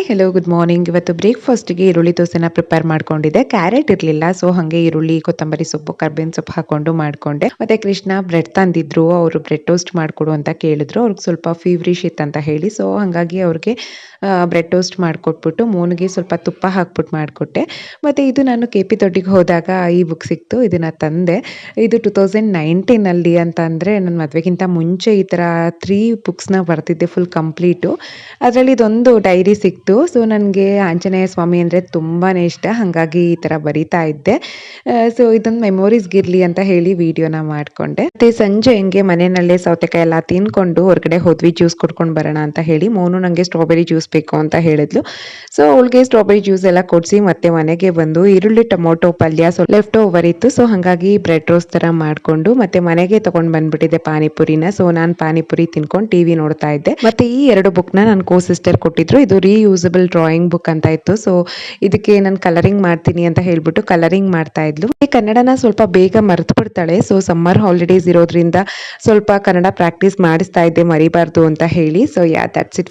Hello good morning. ಇವತ್ತು ಬ್ರೇಕ್‌ಫಾಸ್ಟ್‌ಗೆ ಈರುಳ್ಳಿ ದೋಸೆನ prepare ಮಾಡ್ಕೊಂಡಿದ್ದೆ. ಕ್ಯಾರೆಟ್ ಇರಲಿಲ್ಲ. ಸೊ ಹಾಗೆ ಈರುಳ್ಳಿ, ಕೊತ್ತಂಬರಿ ಸೊಪ್ಪು, ಕರ್ಬೇವಿನ ಸೊಪ್ಪು ಹಾಕೊಂಡು ಮಾಡ್ಕೊಂಡೆ. ಮತ್ತೆ ಕೃಷ್ಣ ಬ್ರೆಡ್ ತಂದಿದ್ರು. ಅವರು ಬ್ರೆಡ್ ಟೋಸ್ಟ್ ಮಾಡ್ಕೊಡು ಅಂತ ಕೇಳಿದ್ರು. ಅವ್ರಿಗೆ ಸ್ವಲ್ಪ ಫೀವರಿಶ್ ಇತ್ತಂತ ಹೇಳಿ. ಸೊ ಹಾಗಾಗಿ ಅವ್ರಿಗೆ ಬ್ರೆಡ್ ಟೋಸ್ಟ್ ಮಾಡ್ಕೊಟ್ಬಿಟ್ಟು ಮೂನ್ಗೆ ಸ್ವಲ್ಪ ತುಪ್ಪ ಹಾಕ್ಬಿಟ್ಟು ಮಾಡಿಕೊಟ್ಟೆ. ಮತ್ತೆ ಇದು ನಾನು ಕೆ.ಪಿ. ದೊಡ್ಡಿಗೆ ಹೋದಾಗ ಈ ಬುಕ್ ಸಿಕ್ತು. ಇದನ್ನ ತಂದೆ. ಇದು 2019 ಅಂತ ಅಂದರೆ ನನ್ನ ಮದುವೆಗಿಂತ ಮುಂಚೆ ಈ ಥರ 3 ಬುಕ್ಸ್‌ನ ಬರ್ದಿದ್ದೆ ಫುಲ್ ಕಂಪ್ಲೀಟು. ಅದರಲ್ಲಿ ಇದೊಂದು ಡೈರಿ ಸಿಕ್ತು. ಸೊ ನನಗೆ ಆಂಜನೇಯ ಸ್ವಾಮಿ ಅಂದರೆ ತುಂಬಾನೇ ಇಷ್ಟ. ಹಾಗಾಗಿ ಈ ಥರ ಬರಿತಾ ಇದ್ದೆ. ಸೊ ಇದೊಂದು ಮೆಮೊರೀಸ್ಗಿರಲಿ ಅಂತ ಹೇಳಿ ವಿಡಿಯೋನ ಮಾಡಿಕೊಂಡೆ. ಮತ್ತೆ ಸಂಜೆ ಹಿಂಗೆ ಮನೆಯಲ್ಲೇ ಸೌತೆಕಾಯಿ ಎಲ್ಲ ತಿನ್ಕೊಂಡು ಹೊರಗಡೆ ಹೋದ್ವಿ ಜ್ಯೂಸ್ ಕುಡ್ಕೊಂಡು ಬರೋಣ ಅಂತ ಹೇಳಿ. ಮೋನು ನನಗೆ ಸ್ಟ್ರಾಬೆರಿ ಜ್ಯೂಸ್ ಬೇಕು ಅಂತ ಹೇಳಿದ್ಲು. ಸೊ ಅವಳಿಗೆ ಸ್ಟ್ರಾಬೆರಿ ಜ್ಯೂಸ್ ಎಲ್ಲ ಕೊಡಿಸಿ ಮತ್ತೆ ಮನೆಗೆ ಬಂದು ಈರುಳ್ಳಿ ಟೊಮೊಟೊ ಪಲ್ಯ ಸೊ ಲೆಫ್ಟ್ ಓವರ್ ಇತ್ತು. ಸೊ ಹಾಗಾಗಿ ಬ್ರೆಡ್ ರೋಸ್ಟ್ ಥರ ಮಾಡಿಕೊಂಡು ಮತ್ತೆ ಮನೆಗೆ ತಗೊಂಡು ಬಂದ್ಬಿಟ್ಟಿದ್ದೆ ಪಾನಿಪುರಿನ. ಸೊ ನಾನು ಪಾನಿಪುರಿ ತಿನ್ಕೊಂಡು ಟಿವಿ ನೋಡ್ತಾ ಇದ್ದೆ. ಮತ್ತೆ ಈ 2 ಬುಕ್ನ ನನ್ನ ಕೋ ಸಿಸ್ಟರ್ ಕೊಟ್ಟಿದ್ರು. ಇದು ರೀಯೂಸಬಲ್ ಡ್ರಾಯಿಂಗ್ ಬುಕ್ ಅಂತ ಇತ್ತು. ಸೊ ಇದಕ್ಕೆ ನಾನು ಕಲರಿಂಗ್ ಮಾಡ್ತೀನಿ ಅಂತ ಹೇಳ್ಬಿಟ್ಟು ಕಲರಿಂಗ್ ಮಾಡ್ತಾ ಇದ್ಲು. ಈ ಕನ್ನಡನ ಸ್ವಲ್ಪ ಬೇಗ ಮರ್ತು ಬಿಡ್ತಾಳೆ. ಸೊ ಸಮ್ಮರ್ ಹಾಲಿಡೇಸ್ ಇರೋದ್ರಿಂದ ಸ್ವಲ್ಪ ಕನ್ನಡ ಪ್ರಾಕ್ಟೀಸ್ ಮಾಡಿಸ್ತಾ ಇದ್ದೆ ಮರಿಬಾರ್ದು ಅಂತ ಹೇಳಿ. So that's it.